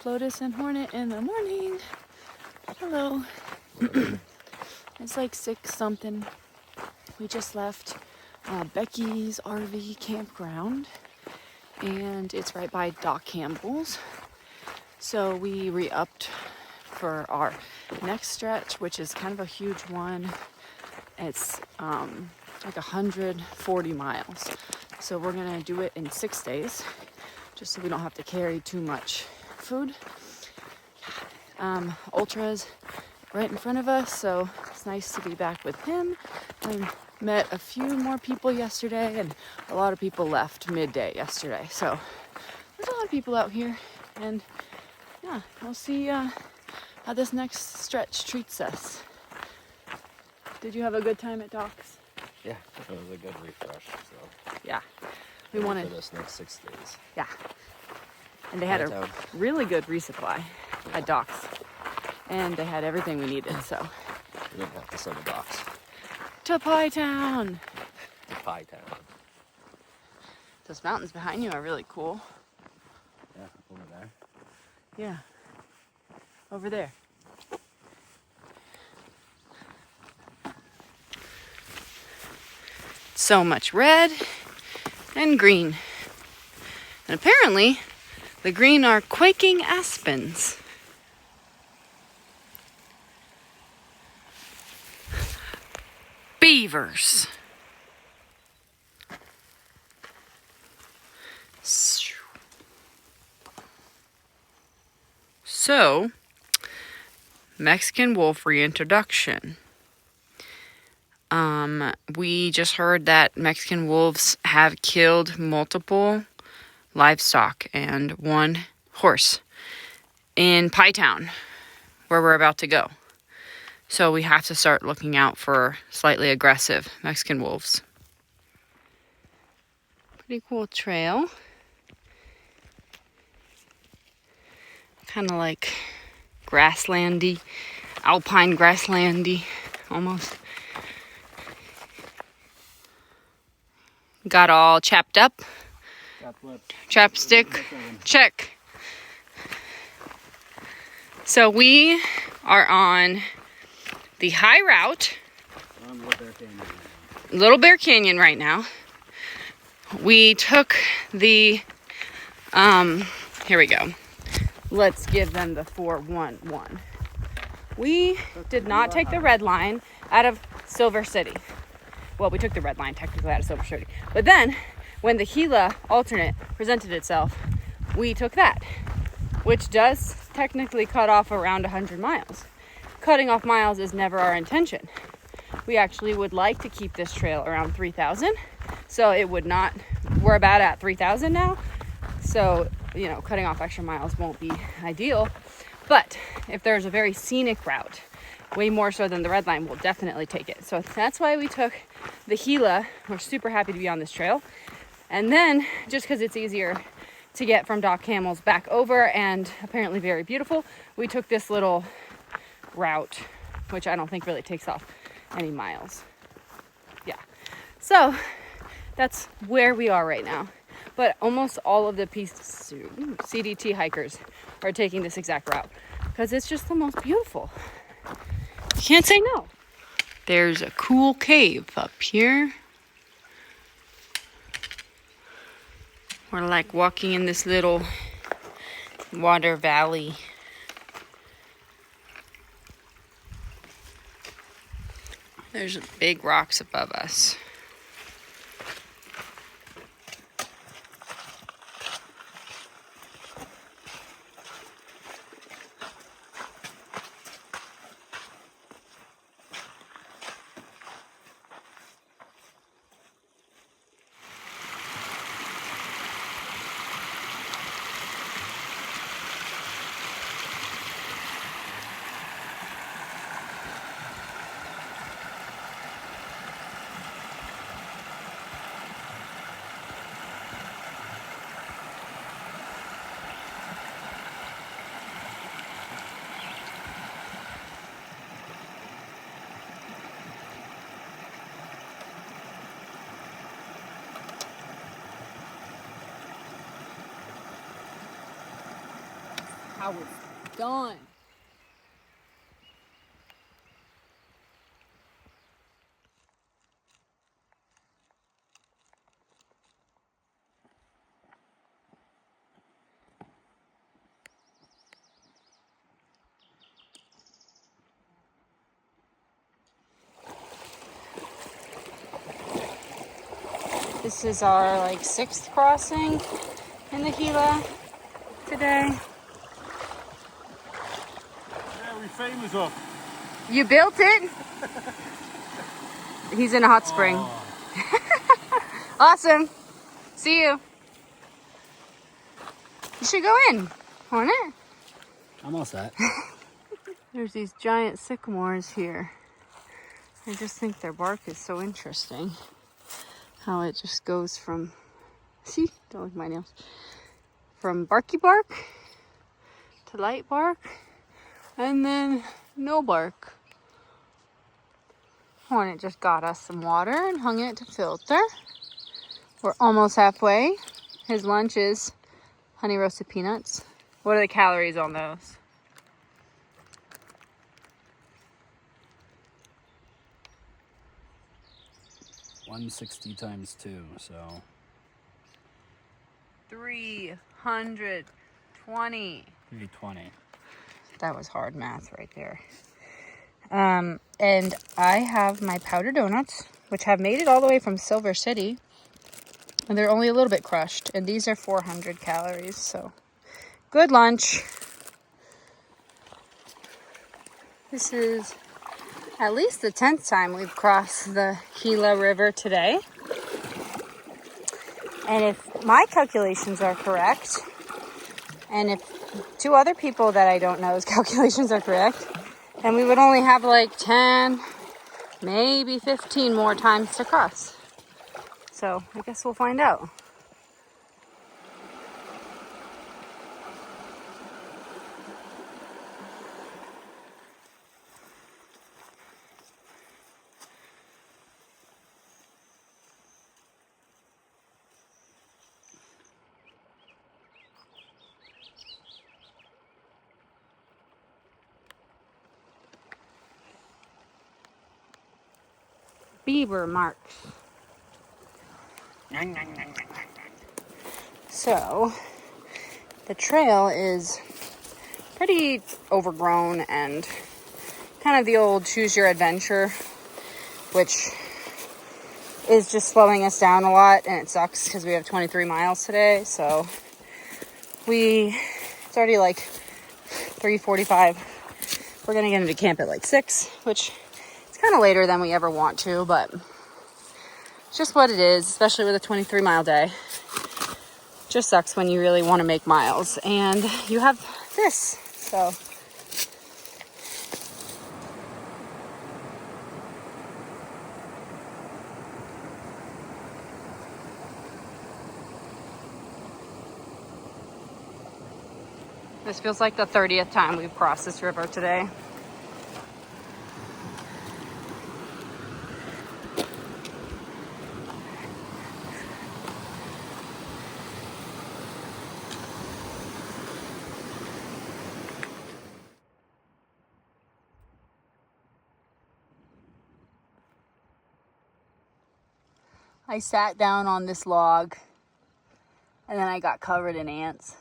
Flotus and Hornet in the morning. Hello. It's like 6 something. We just left Becky's RV campground, and it's right by Doc Campbell's. So we re-upped for our next stretch, which is kind of a huge one. It's like 140 miles. So we're gonna do it in 6 days, just so we don't have to carry too much food. Ultra's right in front of us, so it's nice to be back with him. I met a few more people yesterday, and a lot of people left midday yesterday. So there's a lot of people out here, and yeah, we'll see how this next stretch treats us. Did you have a good time at Doc's? Yeah, it was a good refresh. So yeah, we wanted for this next 6 days. Yeah, and they had a really good resupply at Doc's, and they had everything we needed. So we didn't have to send the box to Pie Town. to Pie Town. Those mountains behind you are really cool. Yeah, over there. Yeah, over there. So much red and green. And apparently, the green are quaking aspens. Beavers. So, Mexican wolf reintroduction. We just heard that Mexican wolves have killed multiple livestock and one horse in Pie Town, where we're about to go. So we have to start looking out for slightly aggressive Mexican wolves. Pretty cool trail. Kind of like grasslandy, alpine grasslandy, almost. Got all chapped up. Chapstick. Check. So we are on the high route. Little Bear Canyon right now. We took the, here we go. Let's give them the 411. We did not take the red line out of Silver City. Well, we took the red line technically out of Silver City. But then, when the Gila alternate presented itself, we took that, which does technically cut off around 100 miles. Cutting off miles is never our intention. We actually would like to keep this trail around 3,000. So it would not, we're about at 3,000 now. So, you know, cutting off extra miles won't be ideal. But if there's a very scenic route, way more so than the red line, we'll definitely take it. So that's why we took the Gila. We're super happy to be on this trail. And then, just because it's easier to get from Doc Campbell's back over and apparently very beautiful, we took this little route, which I don't think really takes off any miles. Yeah. So that's where we are right now. But almost all of the CDT hikers are taking this exact route because it's just the most beautiful. You can't say no. There's a cool cave up here. We're like walking in this little water valley. There's big rocks above us. how it's done. This is our like 6th crossing in the Gila today. Yeah, we famous of. You built it? He's in a hot spring. Oh. Awesome. See you. You should go in, won't it? I'm all set. There's these giant sycamores here. I just think their bark is so interesting. How it just goes from, see, don't look at my nails, from barky bark to light bark and then no bark. Oh, and it just got us some water and hung it to filter. We're almost halfway. His lunch is honey roasted peanuts. What are the calories on those? $160 times 2, so 320. 320. That was hard math right there. And I have my powdered donuts, which have made it all the way from Silver City. And they're only a little bit crushed. And these are 400 calories, so good lunch. This is at least the 10th time we've crossed the Gila River today. And if my calculations are correct, and if 2 other people that I don't know's calculations are correct, then we would only have like 10, maybe 15 more times to cross. So I guess we'll find out. Beaver marks. So the trail is pretty overgrown and kind of the old choose your adventure, which is just slowing us down a lot, and it sucks because we have 23 miles today. So it's already like 3:45. We're gonna get into camp at like 6, which it's kind of later than we ever want to, but it's just what it is, especially with a 23-mile day. Just sucks when you really want to make miles and you have this. So this feels like the 30th time we've crossed this river today. I sat down on this log and then I got covered in ants.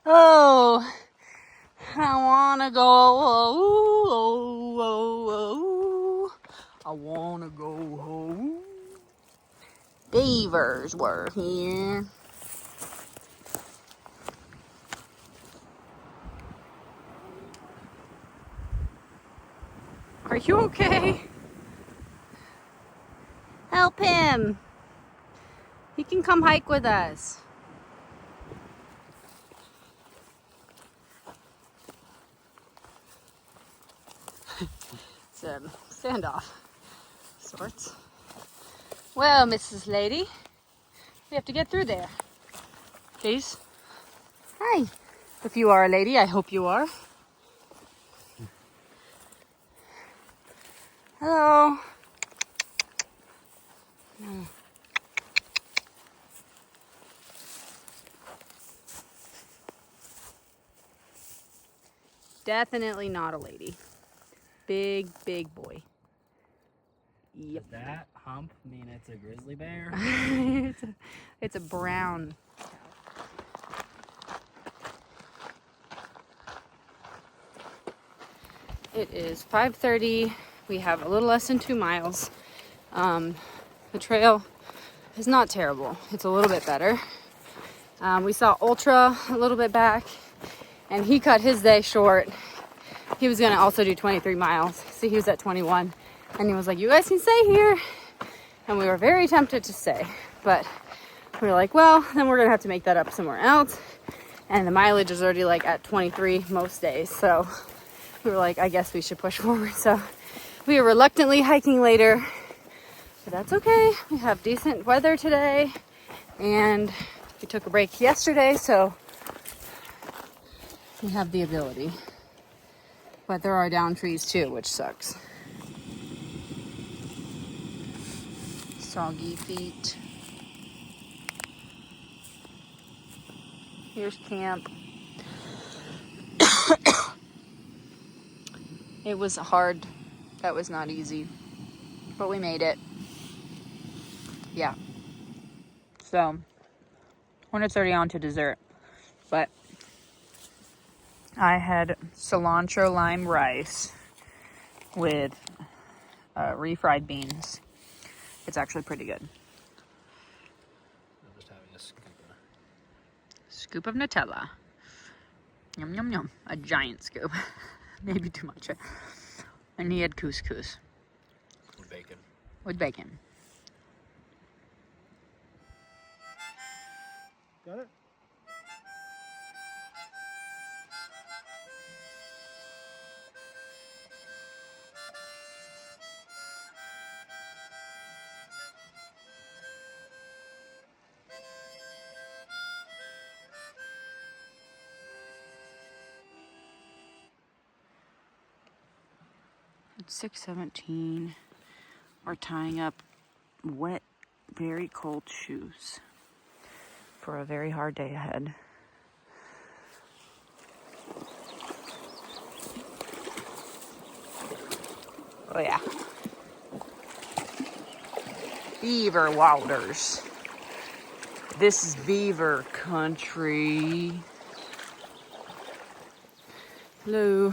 Oh, I wanna go, oh, oh, oh, I wanna go home. Beavers were here. Are you okay? Help him. He can come hike with us. It's a standoff sorts. Well, Mrs. Lady, we have to get through there. Please. Hi. If you are a lady, I hope you are. Hello. Definitely not a lady. Big boy. Does that hump mean it's a grizzly bear? It's a brown. It is 5:30. We have a little less than 2 miles. The trail is not terrible. It's a little bit better. We saw Ultra a little bit back, and he cut his day short. He was gonna also do 23 miles, so he was at 21, and he was like, "You guys can stay here," and we were very tempted to stay, but we were like, well, then we're gonna have to make that up somewhere else, and the mileage is already like at 23 most days, so we were like, I guess we should push forward. So we are reluctantly hiking later, but that's okay. We have decent weather today, and we took a break yesterday, so we have the ability. But there are down trees too, which sucks. Soggy feet. Here's camp. It was hard. That was not easy. But we made it. Yeah. So, when it's already on to dessert. But I had cilantro lime rice with refried beans. It's actually pretty good. I'm just having a Scoop of Nutella. Yum, yum, yum. A giant scoop. Maybe too much. And he had couscous. with bacon. With bacon. Got it? It's 6:17. We're tying up wet, very cold shoes for a very hard day ahead. Oh yeah. Beaver waters. This is beaver country. Hello.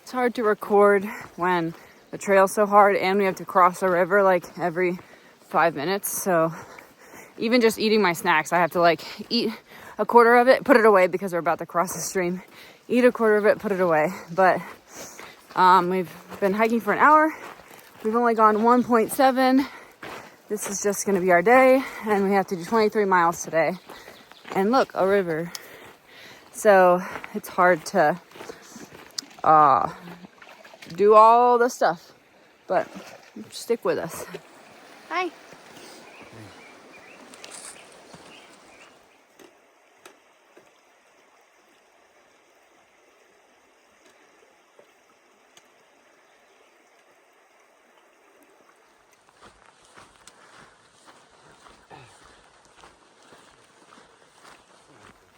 It's hard to record when the trail's so hard and we have to cross a river like every 5 minutes. So even just eating my snacks, I have to like eat a quarter of it, put it away because we're about to cross the stream. Eat a quarter of it, put it away. But we've been hiking for an hour. We've only gone 1.7. This is just gonna be our day, and we have to do 23 miles today. And look, a river. So it's hard to do all the stuff, but stick with us. Hi.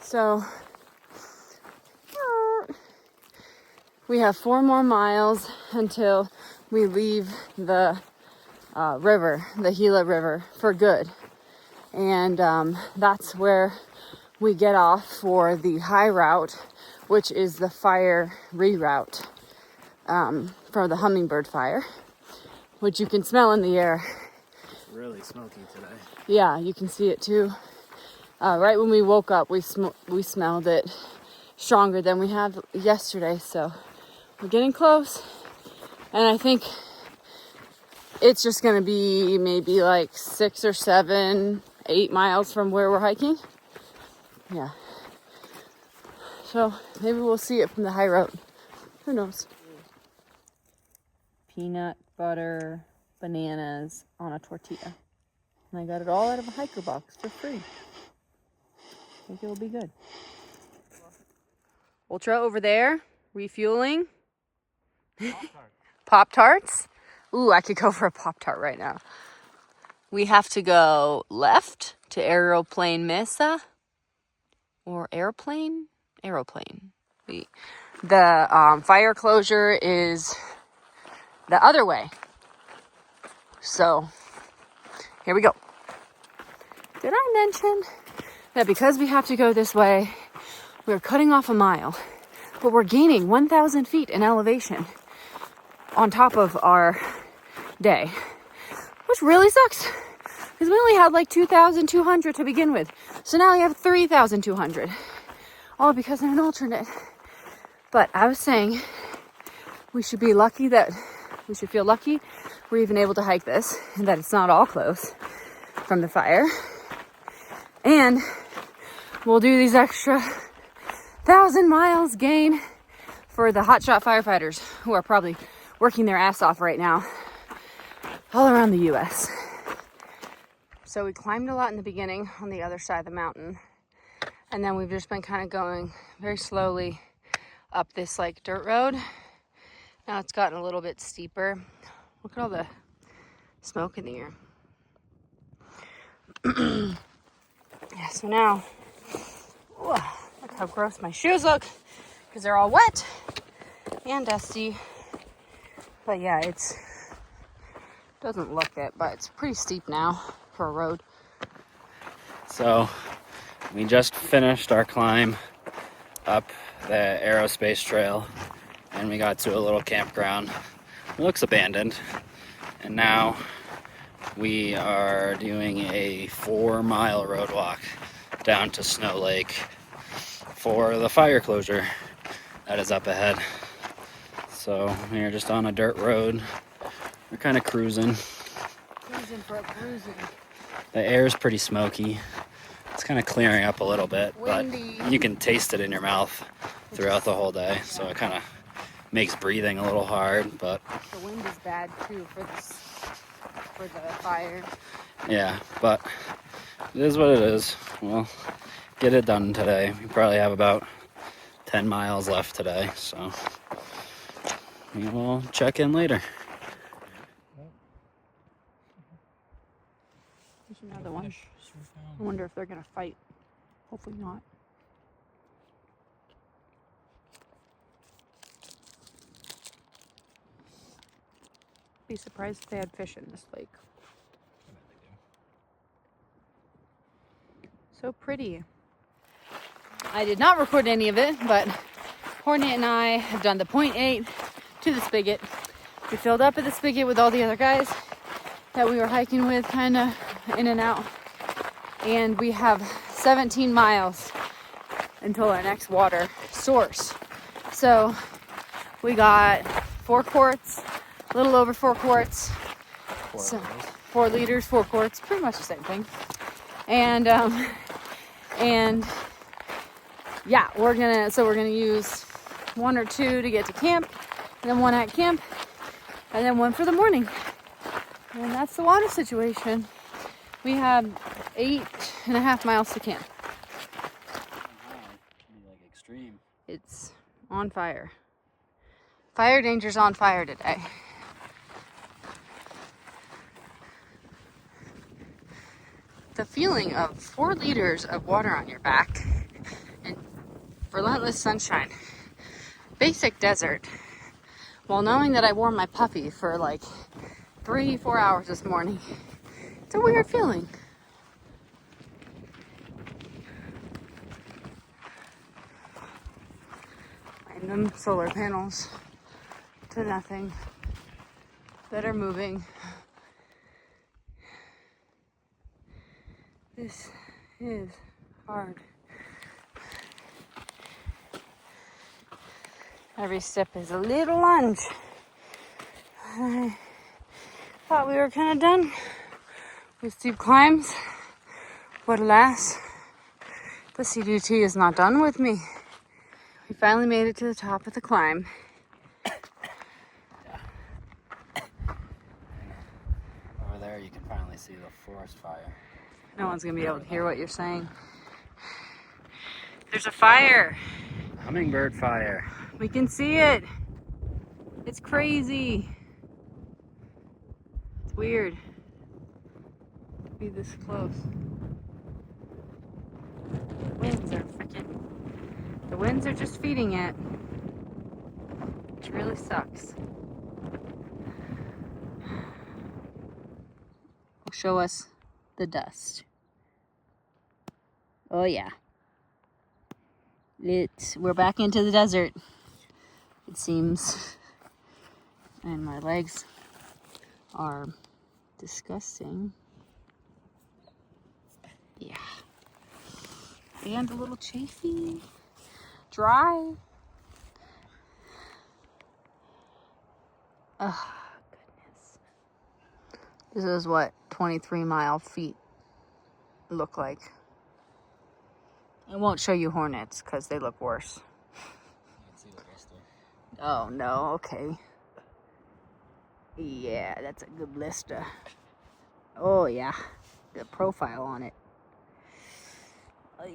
So we have 4 more miles until we leave the river, the Gila River, for good. And that's where we get off for the high route, which is the fire reroute for the hummingbird fire, which you can smell in the air. It's really smoky today. Yeah, you can see it too. Right when we woke up, we smelled it stronger than we have yesterday. So we're getting close, and I think it's just gonna be maybe like 6 or 7, 8 miles from where we're hiking. Yeah. So maybe we'll see it from the high road. Who knows? Peanut butter, bananas on a tortilla. And I got it all out of a hiker box for free. I think it'll be good. Ultra over there, refueling. Pop-Tarts. Ooh, I could go for a Pop-Tart right now. We have to go left to Aeroplane Mesa. Or Airplane? Aeroplane. The fire closure is the other way. So here we go. Did I mention that because we have to go this way, we're cutting off a mile, but we're gaining 1,000 feet in elevation on top of our day, which really sucks because we only had like 2,200 to begin with. So now we have 3,200, all because of an alternate. But I was saying we should feel lucky we're even able to hike this and that it's not all close from the fire. And we'll do these extra 1,000 miles gain for the hotshot firefighters who are probably working their ass off right now all around the US. So we climbed a lot in the beginning on the other side of the mountain. And then we've just been kind of going very slowly up this like dirt road. Now it's gotten a little bit steeper. Look at all the smoke in the air. Yeah, so now, look how gross my shoes look because they're all wet and dusty. But yeah, doesn't look it, but it's pretty steep now for a road. So we just finished our climb up the aerospace trail and we got to a little campground. It looks abandoned. And now we are doing a 4-mile road walk down to Snow Lake for the fire closure that is up ahead. So we're just on a dirt road. We're kind of cruising. Cruising for a cruising. The air is pretty smoky. It's kind of clearing up a little bit, Windy. but you can taste it in your mouth throughout the whole day. So it kind of makes breathing a little hard, but The wind is bad too for the fire. yeah, but it is what it is. We'll get it done today. We probably have about 10 miles left today, so we will check in later. There's another one. I wonder if they're gonna fight. Hopefully not. Be surprised if they had fish in this lake. So pretty. I did not record any of it, but Hornet and I have done the 0.8 to the spigot. We filled up at the spigot with all the other guys that we were hiking with, kind of in and out. And we have 17 miles until our next water source. So we got 4 quarts, a little over 4 quarts. 4 liters, 4 quarts, pretty much the same thing. And yeah, we're gonna use 1 or 2 to get to camp, and then 1 at camp, and then 1 for the morning. And that's the water situation. We have 8.5 miles to camp. Like extreme. It's on fire. Fire danger's on fire today. The feeling of 4 liters of water on your back and relentless sunshine, basic desert, while knowing that I wore my puppy for like 3-4 hours this morning. It's a weird feeling. Random solar panels to nothing that are moving. This is hard. Every step is a little lunge. I thought we were kind of done with steep climbs, but alas, the CDT is not done with me. We finally made it to the top of the climb. Over there you can finally see the forest fire. No one's gonna be able to hear what you're saying. There's a fire. Hummingbird fire. We can see it. It's crazy. It's weird to be this close. The winds are just feeding it. really sucks. Will show us the dust. Oh yeah. We're back into the desert, it seems. And my legs are disgusting. Yeah. And a little chafy. Dry. Oh, goodness. This is what 23-mile feet look like. I won't show you hornets because they look worse. Oh no, okay. Yeah, that's a good blister. Oh yeah, good profile on it. Ay.